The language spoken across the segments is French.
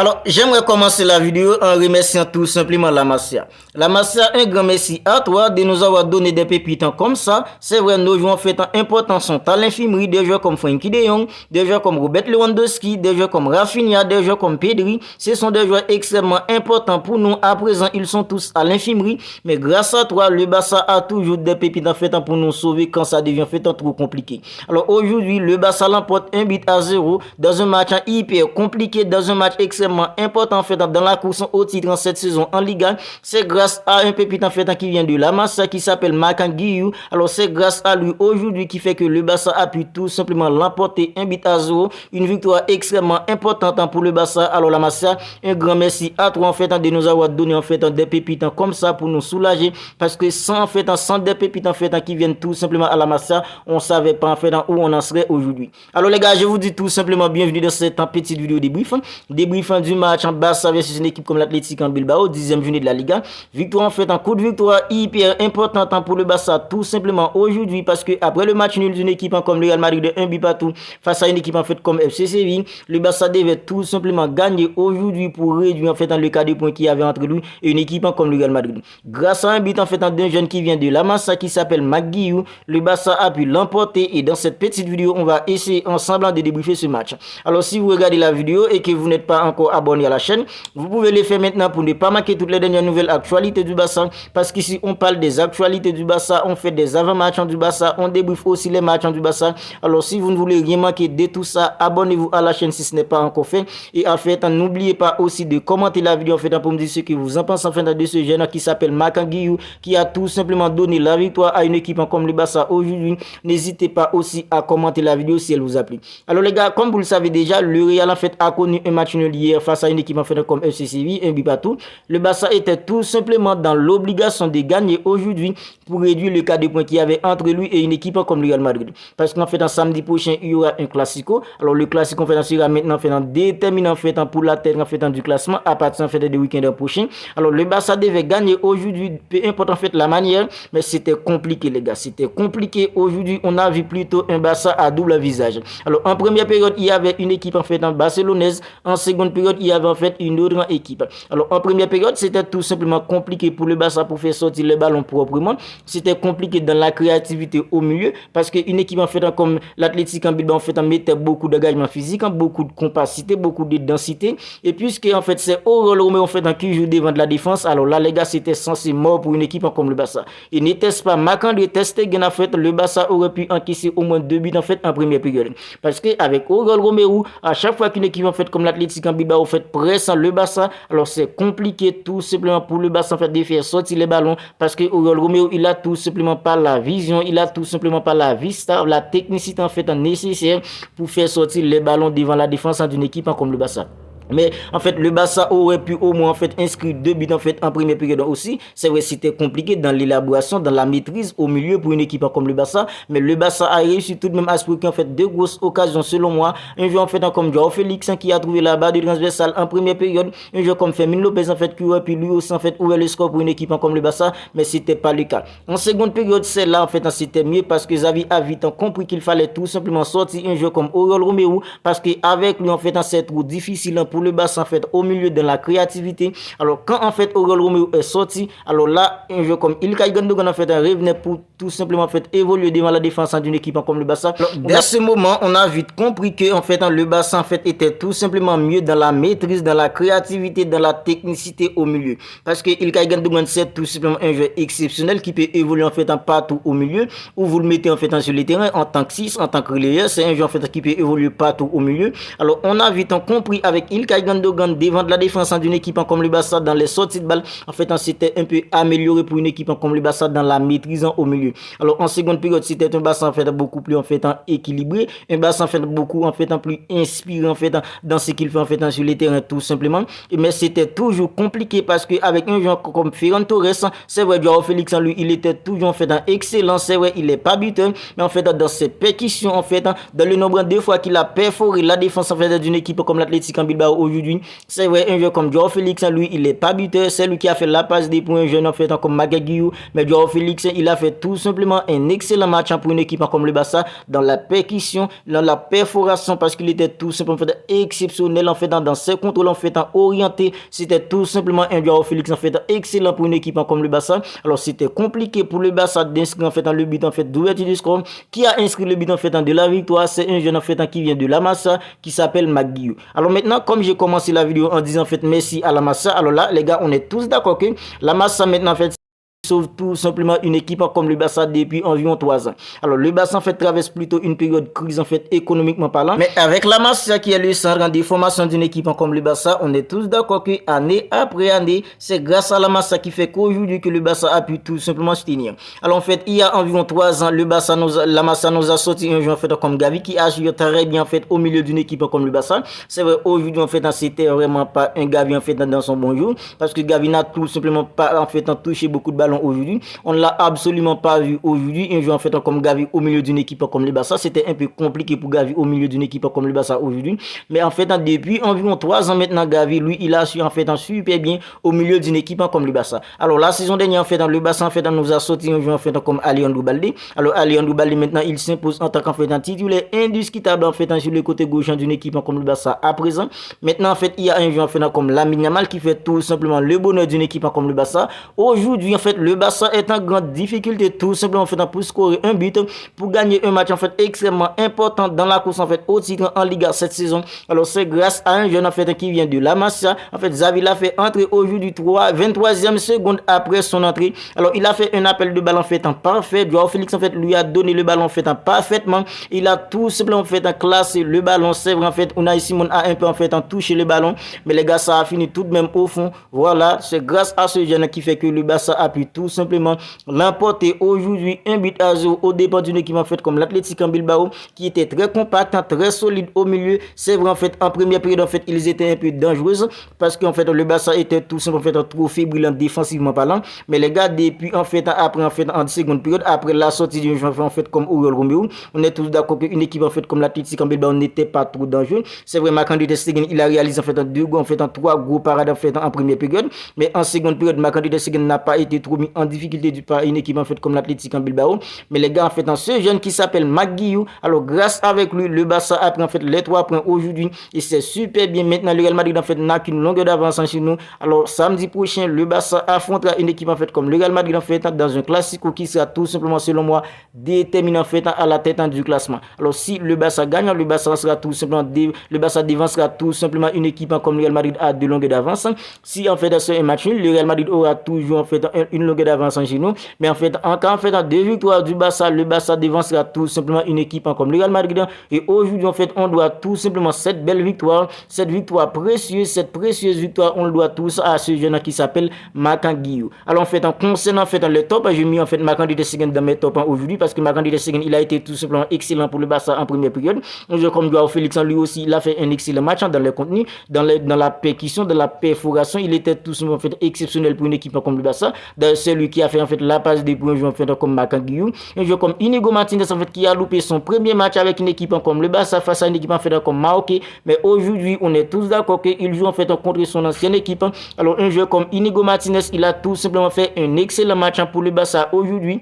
Alors, j'aimerais commencer la vidéo en remerciant tout simplement la Masia. La Masia, un grand merci à toi de nous avoir donné des pépites comme ça. C'est vrai, nos joueurs fait un important sont à l'infirmerie, des joueurs comme Frenkie de Jong, des joueurs comme Robert Lewandowski, des joueurs comme Rafinha, des joueurs comme Pedri. Ce sont des joueurs extrêmement importants pour nous. À présent, ils sont tous à l'infirmerie. Mais grâce à toi, le Barça a toujours des pépites en fait pour nous sauver quand ça devient fait trop compliqué. Alors aujourd'hui, le Barça l'emporte 1-0 dans un match hyper compliqué, dans un match extrêmement important en fait dans la course au titre en cette saison en Liga. C'est grâce à un pépite en fait qui vient de la Masia qui s'appelle Makan Guillou. Alors c'est grâce à lui aujourd'hui qui fait que le Barça a pu tout simplement l'emporter 1-0, une victoire extrêmement importante pour le Barça. Alors la Masia, un grand merci à toi en fait de nous avoir donné en fait des pépites comme ça pour nous soulager, parce que sans des pépites en fait qui viennent tout simplement à la Masia, on savait pas en fait où on en serait aujourd'hui. Alors les gars, je vous dis tout simplement bienvenue dans cette petite vidéo débrief du match en Barça versus une équipe comme l'Atlético en Bilbao, 10e journée de la Liga. Victoire en fait, un coup de victoire hyper importante pour le Barça tout simplement aujourd'hui, parce que après le match nul d'une équipe comme le Real Madrid de 1 but partout face à une équipe en fait comme FC Séville, le Barça devait tout simplement gagner aujourd'hui pour réduire en fait le cas de points qu'il y avait entre lui et une équipe comme le Real Madrid. Grâce à un but en fait d'un jeune qui vient de la Masia qui s'appelle Maguiou, le Barça a pu l'emporter, et dans cette petite vidéo on va essayer ensemble de débriefer ce match. Alors si vous regardez la vidéo et que vous n'êtes pas encore abonné à la chaîne, vous pouvez le faire maintenant pour ne pas manquer toutes les dernières nouvelles actualités du Barça, parce qu'ici on parle des actualités du Barça, on fait des avant-matchs du Barça, on débriefe aussi les matchs du Barça. Alors si vous ne voulez rien manquer de tout ça, abonnez-vous à la chaîne si ce n'est pas encore fait, et en fait n'oubliez pas aussi de commenter la vidéo en fait pour me dire ce que vous en pensez en fait de ce jeune qui s'appelle Makan Guillou, qui a tout simplement donné la victoire à une équipe comme le Barça aujourd'hui. N'hésitez pas aussi à commenter la vidéo si elle vous a plu. Alors les gars, comme vous le savez déjà, le Real en fait a connu un match nul hier face à une équipe en fait comme FC Séville, un but partout. Le Barça était tout simplement dans l'obligation de gagner aujourd'hui pour réduire le cas de points qu'il y avait entre lui et une équipe comme le Real Madrid. Parce qu'en fait, en samedi prochain, il y aura un classico. Alors le classico en fait sera maintenant en fait déterminant en fait pour la tête en fait du classement à partir en fait du week-end prochain. Alors le Barça devait gagner aujourd'hui, peu importe en fait la manière, mais c'était compliqué les gars, c'était compliqué aujourd'hui. On a vu plutôt un Barça à double visage. Alors en première période, il y avait une équipe en fait barcelonaise. En seconde période, il y avait en fait une autre équipe. Alors en première période, c'était tout simplement compliqué pour le Barça pour faire sortir les ballons proprement. C'était compliqué dans la créativité au milieu, parce qu'une équipe en fait comme l'Atlético en Bilbao en fait mettait beaucoup d'engagement physique, beaucoup de compacité, beaucoup de densité, et puisque en fait c'est Oriol Romeu en fait qui joue devant de la défense, alors là les gars, c'était censé mort pour une équipe comme le Barça. Et n'était-ce pas Marc-André ter Stegen en fait, le Barça aurait pu encaisser au moins 2 buts en fait en première période, parce que avec Oriol Romeu, à chaque fois qu'une équipe en fait comme l'Atlético en Bilbao en fait presse le Barça, alors c'est compliqué tout simplement pour le Barça en fait de faire sortir les ballons, parce que Oriol Romeu, il a tout simplement pas la vision, il a tout simplement pas la vista, la technicité en fait nécessaire pour faire sortir les ballons devant la défense d'une équipe comme le Barça. Mais en fait, le Barça aurait pu au moins en fait inscrire 2 buts en fait en première période aussi. C'est vrai, c'était compliqué dans l'élaboration, dans la maîtrise au milieu pour une équipe comme le Barça. Mais le Barça a réussi tout de même à se procurer en fait 2 grosses occasions selon moi. Un joueur en fait comme Joao Félix qui a trouvé la barre de transversale en première période. Un joueur comme Fermin Lopez en fait qui aurait pu lui aussi en fait ouvrir le score pour une équipe comme le Barça. Mais c'était pas le cas. En seconde période, c'est là en fait c'était mieux, parce que Xavi a vite compris qu'il fallait tout simplement sortir un joueur comme Oriol Romeu, parce qu'avec lui en fait c'est trop difficile pour le Barça en fait au milieu de la créativité. Alors quand en fait Oriol Romeu est sorti, alors là un jeu comme Ilkay Gundogan en fait revenait pour tout simplement en fait évoluer devant la défense d'une équipe comme le Barça. Alors, dès ce moment, on a vite compris que en fait le Barça en fait était tout simplement mieux dans la maîtrise, dans la créativité, dans la technicité au milieu, parce que Ilkay Gundogan c'est tout simplement un jeu exceptionnel qui peut évoluer en fait partout au milieu, où vous le mettez en fait sur le terrain en tant que 6, en tant que relayeur. C'est un jeu en fait qui peut évoluer partout au milieu. Alors on a vite compris avec Ilkay Gundogan devant de la défense d'une équipe comme le Barça dans les sorties de balle. En fait, c'était un peu amélioré pour une équipe comme le Barça dans la maîtrise au milieu. Alors en seconde période, c'était un Barça en fait beaucoup plus en fait équilibré, un Barça en fait beaucoup en fait plus inspiré en fait dans ce qu'il fait en fait sur le terrain tout simplement. Mais c'était toujours compliqué, parce que avec un joueur comme Ferran Torres, c'est vrai, Joao Félix en lui, il était toujours en fait excellent. C'est vrai, il est pas buteur, mais en fait dans ses percussions en fait, dans le nombre de fois qu'il a perforé la défense en fait d'une équipe comme l'Atlético Bilbao aujourd'hui. C'est vrai, un joueur comme Joao Félix, lui, il est pas buteur. C'est lui qui a fait la passe des points, un jeune en fait comme Magaguiou. Mais Joao Félix, il a fait tout simplement un excellent match pour une équipe comme le Barça, dans la percussion, dans la perforation, parce qu'il était tout simplement en fait exceptionnel en fait dans ses contrôles en fait orienté. C'était tout simplement un Joao Félix en fait excellent pour une équipe comme le Barça. Alors c'était compliqué pour le Barça d'inscrire en fait le but en fait d'ouverture du score. Qui a inscrit le but en fait de la victoire? C'est un jeune en fait qui vient de la Massa, qui s'appelle Magaguiou. Alors maintenant, comme j'ai commencé la vidéo en disant en fait merci à la Massa, alors là les gars, on est tous d'accord que la Massa maintenant en fait sauve tout simplement une équipe comme le Barça depuis environ 3 ans. Alors le Barça en fait traverse plutôt une période crise en fait économiquement parlant, mais avec la Masia qui est le centre de formation d'une équipe comme le Barça, on est tous d'accord que année après année, c'est grâce à la Masia qui fait qu'aujourd'hui que le Barça a pu tout simplement se tenir. Alors en fait, il y a environ 3 ans, la Masia nous a sorti un joueur en fait comme Gavi qui agit très bien en fait au milieu d'une équipe comme le Barça. C'est vrai, aujourd'hui en fait, c'était vraiment pas un Gavi en fait dans son bon jour, parce que Gavi n'a tout simplement pas en fait touché beaucoup de ballons aujourd'hui. On ne l'a absolument pas vu aujourd'hui. Un joueur en fait comme Gavi au milieu d'une équipe comme le Barça, c'était un peu compliqué pour Gavi au milieu d'une équipe comme le Barça aujourd'hui. Mais en fait, depuis environ 3 ans maintenant, Gavi, lui, il a su en fait super bien au milieu d'une équipe comme le Barça. Alors la saison dernière, en fait, le Barça en fait nous a sorti un joueur en fait comme Aliandro Balde. Alors Aliandro Balde maintenant, il s'impose en tant qu'en fait titulaire indiscutable en fait sur le côté gauche d'une équipe comme le Barça à présent. Maintenant, en fait, il y a un joueur en fait comme Lamine Yamal qui fait tout simplement le bonheur d'une équipe comme le Barça. Aujourd'hui, en fait, le Barça est en grande difficulté tout simplement en fait pour scorer un but, pour gagner un match en fait extrêmement important dans la course en fait au titre en Liga cette saison. Alors c'est grâce à un jeune en fait qui vient de la Masia. En fait, Xavi l'a fait entrer aujourd'hui 23e seconde après son entrée. Alors il a fait un appel de ballon en fait en parfait. Joao Félix en fait lui a donné le ballon en fait en parfaitement. Il a tout simplement en fait classé le ballon. C'est vrai en fait Unai Simon a un peu en fait touché le ballon, mais les gars, ça a fini tout de même au fond. Voilà, c'est grâce à ce jeune qui fait que le Barça a pu tout simplement l'emporter aujourd'hui 1-0 au départ d'une équipe en fait comme l'Athletic Bilbao qui était très compact, très solide au milieu. C'est vrai en fait en première période en fait ils étaient un peu dangereux parce qu'en fait le Barça était tout simplement en fait trop fébrile défensivement parlant. Mais les gars, depuis en fait après en fait en seconde période, après la sortie d'un joueur en fait comme Oriol Romeu, on est tous d'accord qu'une équipe en fait comme l'Athletic Bilbao n'était pas trop dangereux. C'est vrai, Marc-André ter Stegen il a réalisé en fait 2 goals en fait en 3 gros parades en fait en première période, mais en seconde période Marc-André ter Stegen n'a pas été trop mis en difficulté par une équipe en fait comme l'Athletic Bilbao. Mais les gars, en fait, ce jeune qui s'appelle Magaguiou, alors grâce avec lui, le Barça a pris en fait les 3 points aujourd'hui et c'est super bien. Maintenant, le Real Madrid en fait n'a qu'une longueur d'avance chez nous. Alors samedi prochain, le Barça affrontera une équipe en fait comme le Real Madrid en fait dans un classico qui sera tout simplement selon moi déterminant en fait à la tête du classement. Alors si le Barça gagne, le Barça sera tout simplement le Barça devancera tout simplement une équipe comme le Real Madrid à 2 longueurs d'avance. Si en fait c'est un match nul, le Real Madrid aura toujours en fait une longueur d'avance chez nous. Mais en fait, en 2 victoires du Barça, le Barça devancera tout simplement une équipe comme le Real Madrid. Et aujourd'hui, en fait, on doit tout simplement cette belle victoire, cette victoire précieuse, cette précieuse victoire, on le doit tous à ce jeune qui s'appelle Magaguiou. Alors en fait, en concernant en fait le top, j'ai mis en fait Marc-André ter Stegen dans mes tops aujourd'hui parce que Marc-André ter Stegen il a été tout simplement excellent pour le Barça en première période. Un joueur comme Joao Félix lui aussi, il a fait un excellent match dans le contenu, dans la percussion, dans la perforation, il était tout simplement en fait exceptionnel pour une équipe comme le Barça. C'est lui qui a fait en fait la passe des points, un joueur en fait comme Magaguiou, un joueur comme Inigo Martinez en fait qui a loupé son premier match avec une équipe comme le Barça face à une équipe en fait comme Marseille. Mais aujourd'hui, on est tous d'accord qu'il joue en fait contre son ancienne équipe. Alors un joueur comme Inigo Martinez, il a tout simplement fait un excellent match pour le Barça aujourd'hui.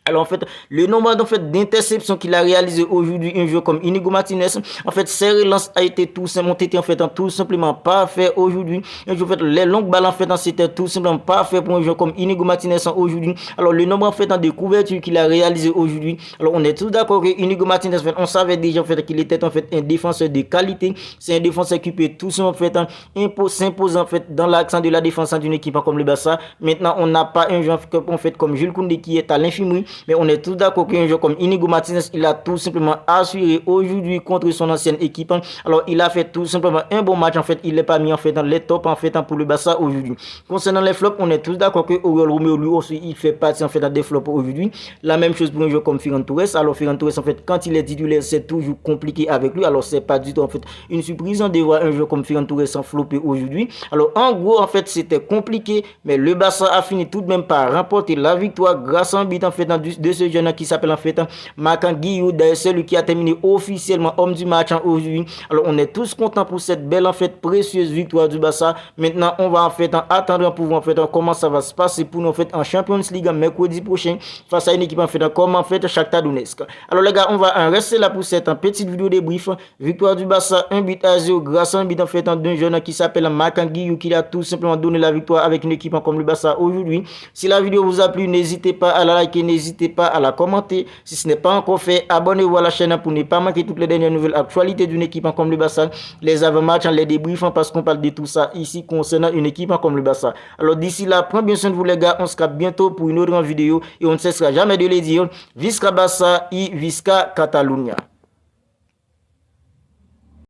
Alors en fait, le nombre d'interceptions qu'il a réalisé aujourd'hui, un joueur comme Inigo Martinez, en fait, ses relances a été tout simplement parfait aujourd'hui. Un joueur, en fait, les longues balles en fait, c'était tout simplement parfait pour un joueur comme Inigo Martinez aujourd'hui. Alors le nombre en fait de couvertures qu'il a réalisé aujourd'hui, alors on est tous d'accord que Inigo Martinez, en fait, on savait déjà en fait qu'il était en fait un défenseur de qualité. C'est un défenseur qui peut tout simplement en fait s'imposer en fait dans l'accent de la défense d'une équipe comme le Barça. Maintenant, on n'a pas un joueur en fait comme Jules Koundé qui est à l'infirmerie. Mais on est tous d'accord qu'un joueur comme Inigo Martinez, il a tout simplement assuré aujourd'hui contre son ancienne équipe. Alors, il a fait tout simplement un bon match. En fait, il n'est pas mis en fait dans les tops en fait pour le Barça aujourd'hui. Concernant les flops, on est tous d'accord que Oriol Romeu, lui aussi, il fait partie en fait des flops aujourd'hui. La même chose pour un joueur comme Ferran Torres. Alors, Ferran Torres, en fait, quand il est titulaire, c'est toujours compliqué avec lui. Alors, c'est pas du tout en fait une surprise de voir un joueur comme Ferran Torres en flopper aujourd'hui. Alors, en gros, en fait, c'était compliqué, mais le Barça a fini tout de même par remporter la victoire grâce à un but en fait de ce jeune qui s'appelle en fait Makan Guillou, celui qui a terminé officiellement homme du match aujourd'hui. Alors on est tous contents pour cette belle en fait précieuse victoire du Barça. Maintenant on va en fait attendre pour voir en fait comment ça va se passer pour nous en fait en Champions League mercredi prochain face à une équipe en fait comme en fait Shakhtar Donetsk. Alors les gars, on va en rester là pour cette petite vidéo débrief. Victoire du Barça 1-0 grâce à un but en fait d'un jeune qui s'appelle Makan Guillou qui a tout simplement donné la victoire avec une équipe comme le Barça aujourd'hui. Si la vidéo vous a plu, n'hésitez pas à la liker, n'hésitez pas à la commenter. Si ce n'est pas encore fait, abonnez-vous à la chaîne pour ne pas manquer toutes les dernières nouvelles actualités d'une équipe comme le Barça, les avant-matchs, les débriefs, parce qu'on parle de tout ça ici concernant une équipe comme le Barça. Alors d'ici là, prenez bien soin de vous les gars, on se capte bientôt pour une autre vidéo et on ne cessera jamais de les dire, Visca Barça et Visca Catalunya.